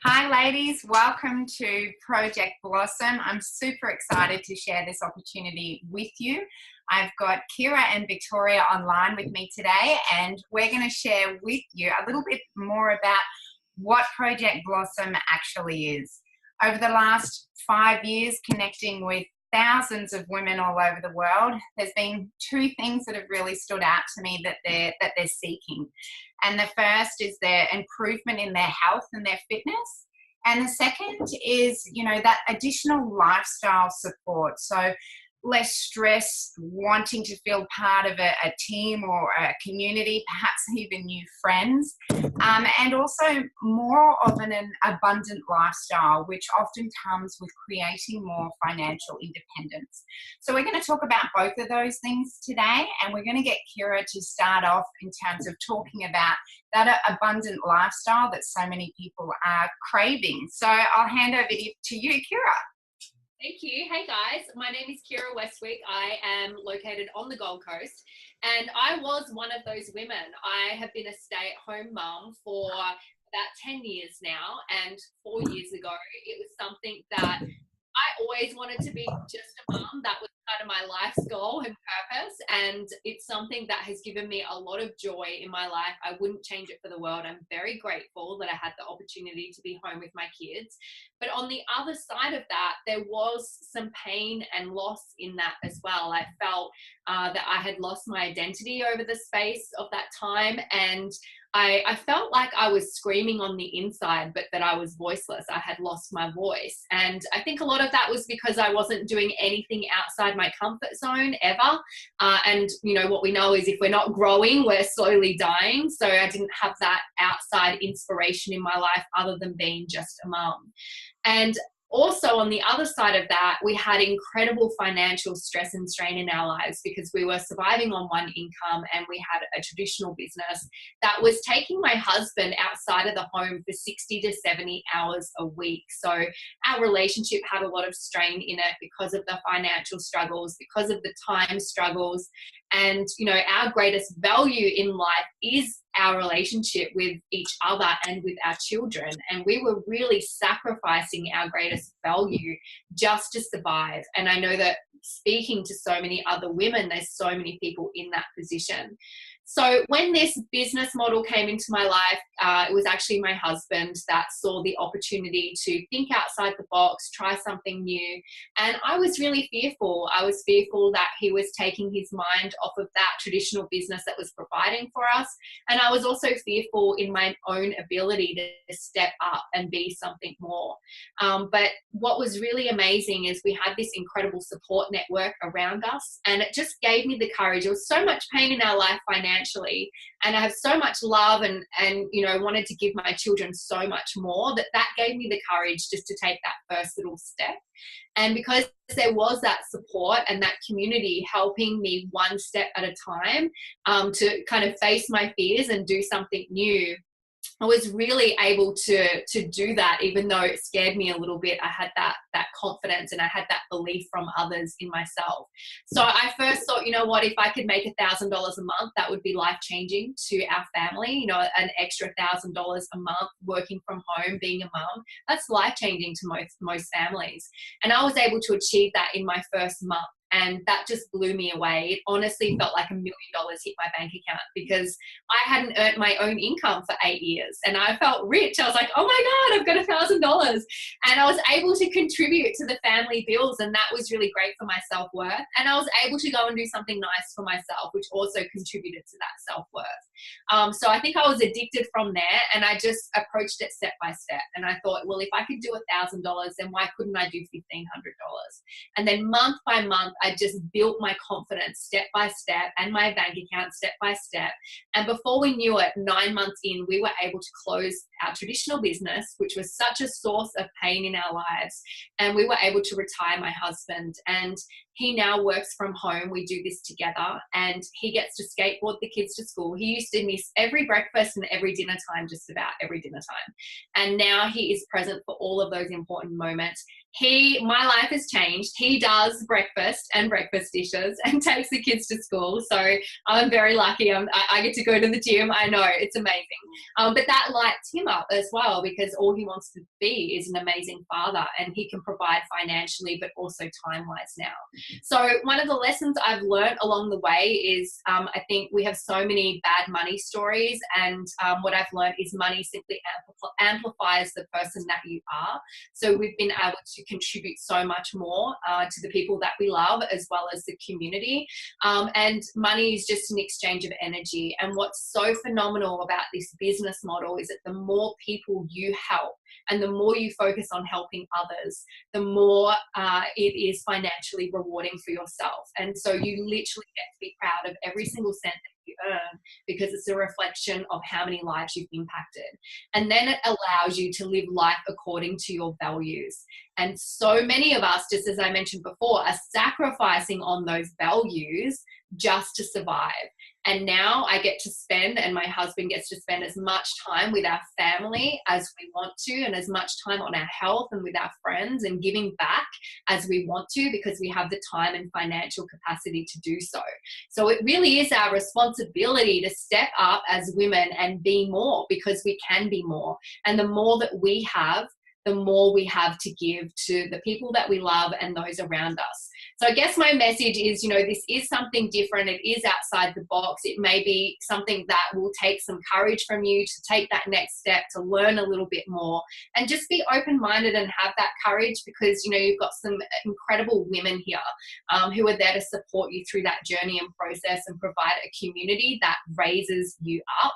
Hi, ladies. Welcome to Project Blossom. I'm super excited to share this opportunity with you. I've got Kira and Victoria online with me today, and we're going to share with you a little bit more about what Project Blossom actually is. Over the last 5 years, connecting with thousands of women all over the world, there's been two things that have really stood out to me that they're seeking. And the first is their improvement in their health and their fitness. And the second is, that additional lifestyle support. So less stress, wanting to feel part of a team or a community, perhaps even new friends, and also more of an abundant lifestyle, which often comes with creating more financial independence. So we're going to talk about both of those things today, and we're going to get Kira to start off in terms of talking about that abundant lifestyle that so many people are craving. So I'll hand over to you, Kira. Thank you. Hey guys, my name is Kira Westwick. I am located on the Gold Coast, and I was one of those women. I have been a stay-at-home mum for about 10 years now, and 4 years ago it was something that I always wanted to be just a mum. That was kind of my life's goal and purpose, and it's something that has given me a lot of joy in my life. I wouldn't change it for the world. I'm very grateful that I had the opportunity to be home with my kids. But on the other side of that, there was some pain and loss in that as well. I felt that I had lost my identity over the space of that time, and I felt like I was screaming on the inside, but that I was voiceless. I had lost my voice. And I think a lot of that was because I wasn't doing anything outside my comfort zone ever. And what we know is if we're not growing, we're slowly dying. So I didn't have that outside inspiration in my life other than being just a mum. And also on the other side of that, we had incredible financial stress and strain in our lives because we were surviving on one income, and we had a traditional business that was taking my husband outside of the home for 60 to 70 hours a week. So our relationship had a lot of strain in it because of the financial struggles, because of the time struggles. And, our greatest value in life is our relationship with each other and with our children. And we were really sacrificing our greatest value just to survive. And I know that speaking to so many other women, there's so many people in that position. So when this business model came into my life, it was actually my husband that saw the opportunity to think outside the box, try something new. And I was really fearful. I was fearful that he was taking his mind off of that traditional business that was providing for us. And I was also fearful in my own ability to step up and be something more. But what was really amazing is we had this incredible support network around us, and it just gave me the courage. There was so much pain in our life financially, and I have so much love and wanted to give my children so much more that gave me the courage just to take that first little step. And because there was that support and that community helping me one step at a time to kind of face my fears and do something new, I was really able to do that, even though it scared me a little bit. I had that confidence and I had that belief from others in myself. So I first thought, what, if I could make $1,000 a month, that would be life-changing to our family. An extra $1,000 a month working from home, being a mum, that's life-changing to most families. And I was able to achieve that in my first month. And that just blew me away. It honestly felt like $1 million hit my bank account because I hadn't earned my own income for 8 years, and I felt rich. I was like, oh my God, I've got $1,000. And I was able to contribute to the family bills, and that was really great for my self-worth. And I was able to go and do something nice for myself, which also contributed to that self-worth. So I think I was addicted from there, and I just approached it step by step. And I thought, well, if I could do $1,000, then why couldn't I do $1,500? And then month by month, I just built my confidence step by step and my bank account step by step. And before we knew it, 9 months in, we were able to close our traditional business, which was such a source of pain in our lives. And we were able to retire my husband. And He now works from home. We do this together, and he gets to skateboard the kids to school. He used to miss every breakfast and every dinner time, just about every dinner time. And now he is present for all of those important moments. My life has changed. He does breakfast and breakfast dishes and takes the kids to school. So I'm very lucky. I get to go to the gym. I know, it's amazing. But that lights him up as well, because all he wants to be is an amazing father, and he can provide financially, but also time-wise now. So one of the lessons I've learned along the way is I think we have so many bad money stories, and what I've learned is money simply amplifies the person that you are. So we've been able to contribute so much more to the people that we love, as well as the community. And money is just an exchange of energy. And what's so phenomenal about this business model is that the more people you help, and the more you focus on helping others, the more it is financially rewarding for yourself. And so you literally get to be proud of every single cent that you earn, because it's a reflection of how many lives you've impacted. And then it allows you to live life according to your values. And so many of us, just as I mentioned before, are sacrificing on those values just to survive. And now I get to spend, and my husband gets to spend, as much time with our family as we want to, and as much time on our health and with our friends and giving back as we want to, because we have the time and financial capacity to do so. So it really is our responsibility to step up as women and be more, because we can be more. And the more that we have, the more we have to give to the people that we love and those around us. So I guess my message is, this is something different. It is outside the box. It may be something that will take some courage from you to take that next step, to learn a little bit more, and just be open-minded and have that courage, because, you've got some incredible women here who are there to support you through that journey and process, and provide a community that raises you up.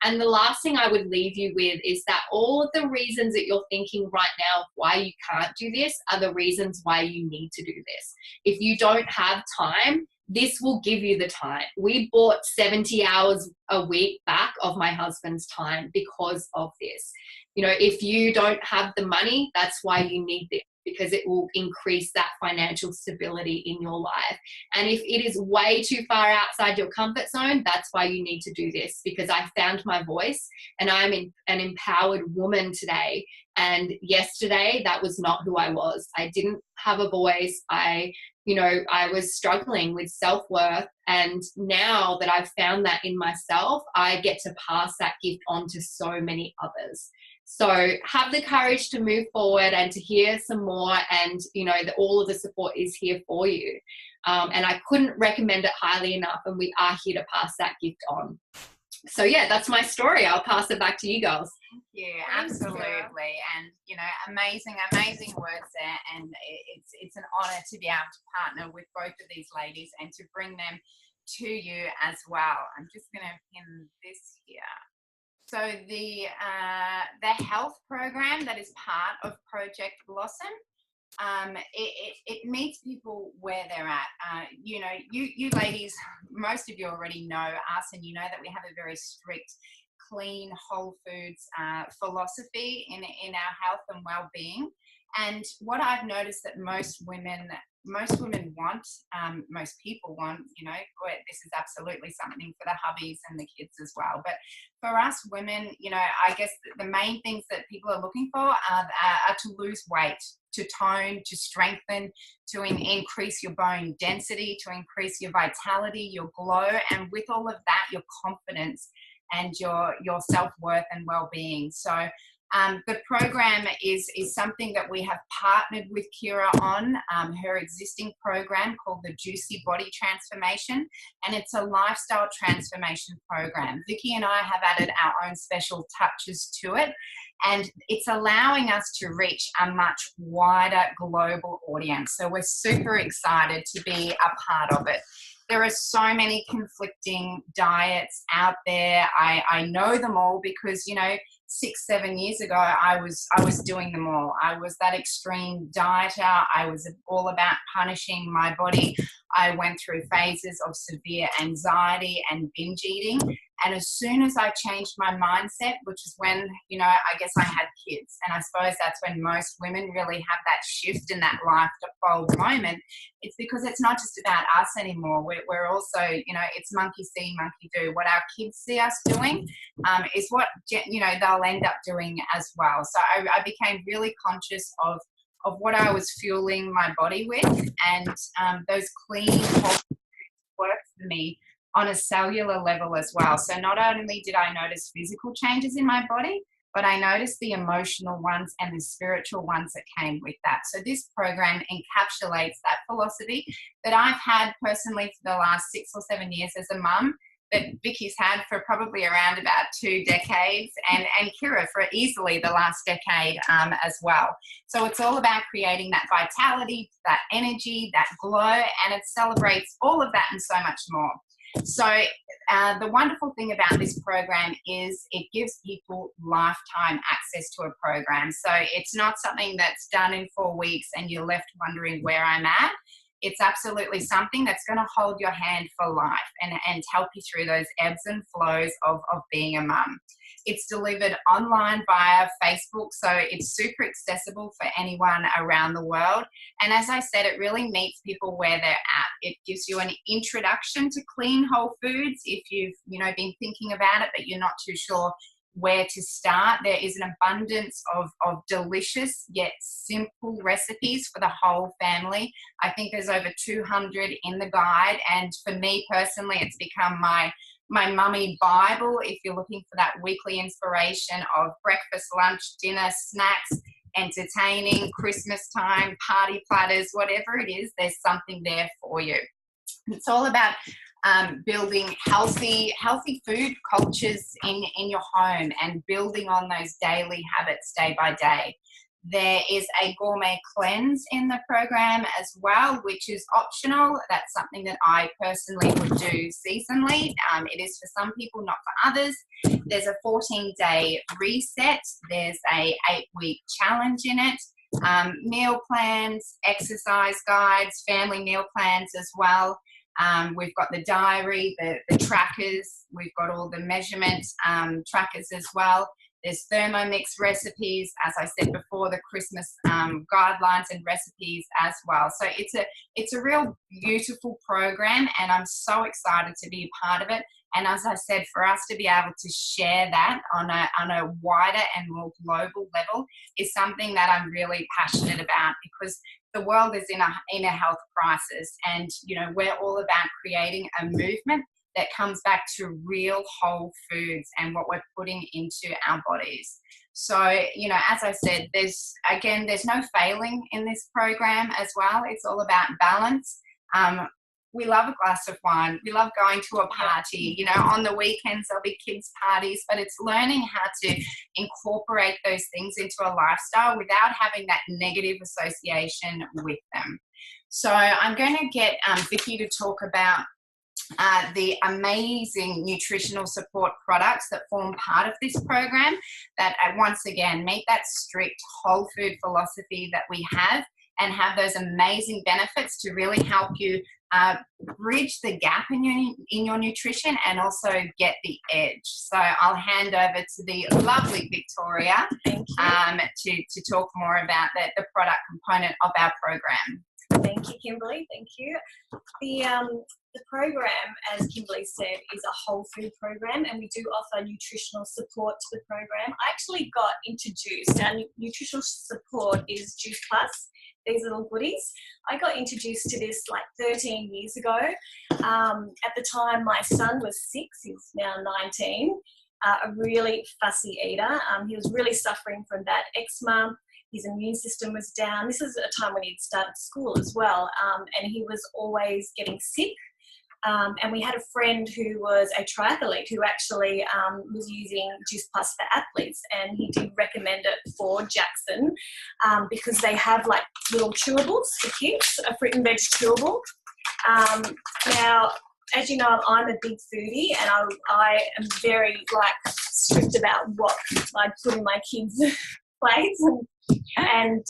And the last thing I would leave you with is that all of the reasons that you're thinking right now of why you can't do this are the reasons why you need to do this. If you don't have time, this will give you the time. We bought 70 hours a week back of my husband's time because of this. If you don't have the money, that's why you need this, because it will increase that financial stability in your life. And if it is way too far outside your comfort zone, that's why you need to do this, because I found my voice, and I'm an empowered woman today. And yesterday, that was not who I was. I didn't have a voice. I was struggling with self-worth. And now that I've found that in myself, I get to pass that gift on to so many others. So have the courage to move forward and to hear some more, and all of the support is here for you. And I couldn't recommend it highly enough, and we are here to pass that gift on. So yeah, that's my story. I'll pass it back to you girls. Thank you. Absolutely. And amazing words there. And it's an honor to be able to partner with both of these ladies and to bring them to you as well. I'm just going to pin this here. So the health program that is part of Project Blossom, it meets people where they're at. You ladies, most of you already know us, and you know that we have a very strict, clean, whole foods philosophy in our health and well-being. And what I've noticed that most women want, most people want, this is absolutely something for the hubbies and the kids as well. But for us women, I guess the main things that people are looking for are to lose weight, to tone, to strengthen, to increase your bone density, to increase your vitality, your glow, and with all of that, your confidence and your self-worth and well-being. So the program is something that we have partnered with Kira on, her existing program called the Juicy Body Transformation, and it's a lifestyle transformation program. Vicky and I have added our own special touches to it, and it's allowing us to reach a much wider global audience. So we're super excited to be a part of it. There are so many conflicting diets out there. I know them all because, 6-7 years ago, I was doing them all. I was that extreme dieter. I was all about punishing my body. I went through phases of severe anxiety and binge eating. And as soon as I changed my mindset, which is when, you know, I guess I had kids, and I suppose that's when most women really have that shift in that life default moment, it's because it's not just about us anymore. We're also, you know, it's monkey see, monkey do. What our kids see us doing is what, you know, they'll end up doing as well. So I became really conscious of what I was fueling my body with, and those clean, whole work for me on a cellular level as well. So not only did I notice physical changes in my body, but I noticed the emotional ones and the spiritual ones that came with that. So this program encapsulates that philosophy that I've had personally for the last 6 or 7 years as a mum, that Vicky's had for probably around about 2 decades, and Kira for easily the last decade as well. So it's all about creating that vitality, that energy, that glow, and it celebrates all of that and so much more. So the wonderful thing about this program is it gives people lifetime access to a program. So it's not something that's done in 4 weeks and you're left wondering where I'm at. It's absolutely something that's going to hold your hand for life and help you through those ebbs and flows of being a mum. It's delivered online via Facebook, so it's super accessible for anyone around the world. And as I said, it really meets people where they're at. It gives you an introduction to clean whole foods if you've, you know, been thinking about it, but you're not too sure where to start. There is an abundance of delicious yet simple recipes for the whole family. I think there's over 200 in the guide, and for me personally, it's become my mummy Bible if you're looking for that weekly inspiration of breakfast, lunch, dinner, snacks, entertaining, Christmas time, party platters, whatever it is, there's something there for you. It's all about building healthy food cultures in your home and building on those daily habits day by day. There is a gourmet cleanse in the program as well, which is optional. That's something that I personally would do seasonally. It is for some people, not for others. There's a 14-day reset. There's a 8-week challenge in it. Meal plans, exercise guides, family meal plans as well. We've got the diary, the trackers. We've got all the measurement trackers as well. There's Thermomix recipes, as I said before, the Christmas guidelines and recipes as well. So it's a real beautiful program, and I'm so excited to be a part of it. And as I said, for us to be able to share that on a wider and more global level is something that I'm really passionate about, because the world is in a health crisis, and you know, we're all about creating a movement that comes back to real whole foods and what we're putting into our bodies. So, you know, as I said, there's no failing in this program as well. It's all about balance. We love a glass of wine. We love going to a party. You know, on the weekends there'll be kids' parties, but it's learning how to incorporate those things into a lifestyle without having that negative association with them. So I'm going to get Vicky to talk about the amazing nutritional support products that form part of this program that once again meet that strict whole food philosophy that we have, and have those amazing benefits to really help you bridge the gap in your nutrition and also get the edge. So I'll hand over to the lovely Victoria to talk more about the product component of our program. Thank you, Kimberly. Thank you. The program, as Kimberly said, is a whole food program, and we do offer nutritional support to the program. I actually got introduced. Our nutritional support is Juice Plus, these little goodies. I got introduced to this like 13 years ago. At the time, my son was 6, he's now 19, a really fussy eater. He was really suffering from bad eczema. His immune system was down. This is a time when he'd started school as well, and he was always getting sick. And we had a friend who was a triathlete who actually was using Juice Plus for athletes, and he did recommend it for Jackson because they have like little chewables for kids, a fruit and veg chewable. Now, as you know, I'm a big foodie, and I am very like strict about what I put in my kids' plates. And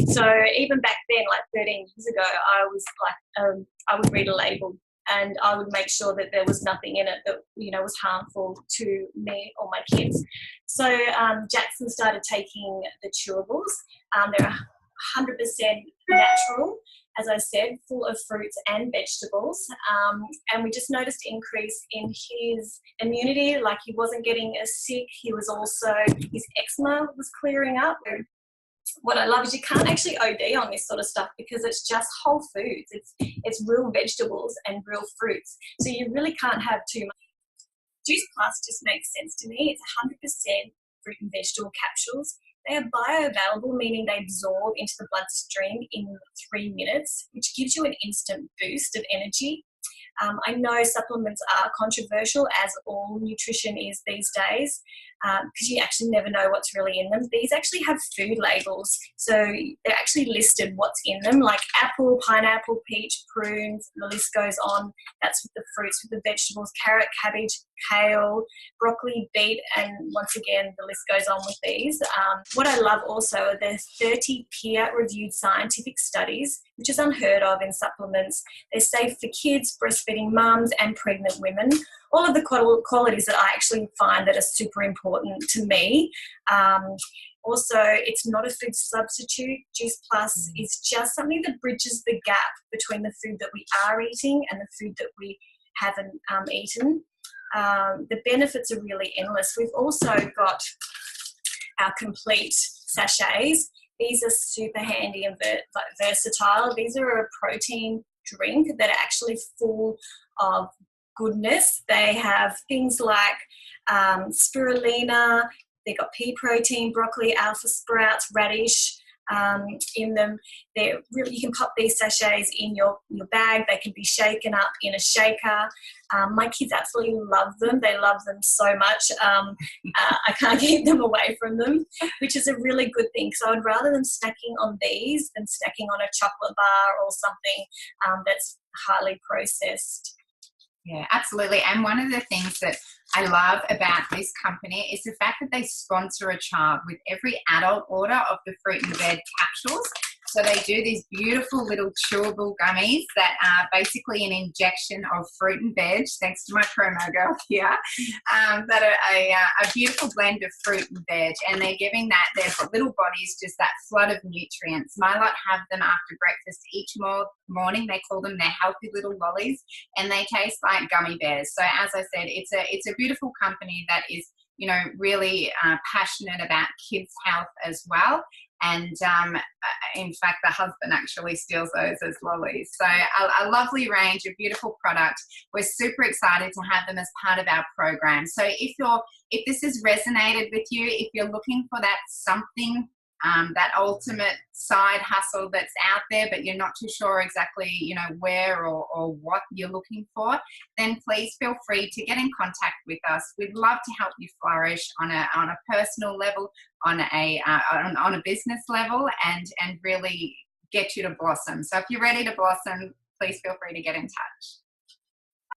so even back then, like 13 years ago, I was like, I would read a label and I would make sure that there was nothing in it that, you know, was harmful to me or my kids. So Jackson started taking the chewables. They're 100% natural, as I said, full of fruits and vegetables. And we just noticed increase in his immunity, like he wasn't getting as sick. He was also, his eczema was clearing up. What I love is you can't actually OD on this sort of stuff because it's just whole foods. It's real vegetables and real fruits. So you really can't have too much. Juice Plus just makes sense to me. It's 100% fruit and vegetable capsules. They are bioavailable, meaning they absorb into the bloodstream in 3 minutes, which gives you an instant boost of energy. I know supplements are controversial, as all nutrition is these days, because you actually never know what's really in them. These actually have food labels, so they're actually listed what's in them, like apple, pineapple, peach, prunes, the list goes on. That's with the fruits, with the vegetables, carrot, cabbage, kale, broccoli, beet, and once again, the list goes on with these. What I love also are the 30 peer-reviewed scientific studies, which is unheard of in supplements. They're safe for kids, breastfeeding mums, and pregnant women. All of the qualities that I actually find that are super important to me. Also, it's not a food substitute. Juice Plus is just something that bridges the gap between the food that we are eating and the food that we haven't eaten. The benefits are really endless. We've also got our complete sachets. These are super handy and versatile. These are a protein drink that are actually full of goodness. They have things like spirulina, they've got pea protein, broccoli, alpha sprouts, radish in them. They're really, you can pop these sachets in your bag. They can be shaken up in a shaker. My kids absolutely love them. They love them so much. I can't keep them away from them, which is a really good thing. So I'd rather them snacking on these than snacking on a chocolate bar or something that's highly processed. Yeah, absolutely. And one of the things that I love about this company is the fact that they sponsor a child with every adult order of the fruit and veg capsules. So they do these beautiful little chewable gummies that are basically an injection of fruit and veg, thanks to my promo girl here, that are a beautiful blend of fruit and veg. And they're giving their little bodies just that flood of nutrients. My lot have them after breakfast each morning. They call them their healthy little lollies, and they taste like gummy bears. So as I said, it's a beautiful company that is, you know, really passionate about kids' health as well. And in fact, the husband actually steals those as lollies. So a lovely range, a beautiful product. We're super excited to have them as part of our program. So if this has resonated with you, if you're looking for that something, that ultimate side hustle that's out there, but you're not too sure exactly, you know, where or what you're looking for, then please feel free to get in contact with us. We'd love to help you flourish on a personal level, on a business level, and really get you to blossom. So if you're ready to blossom, please feel free to get in touch.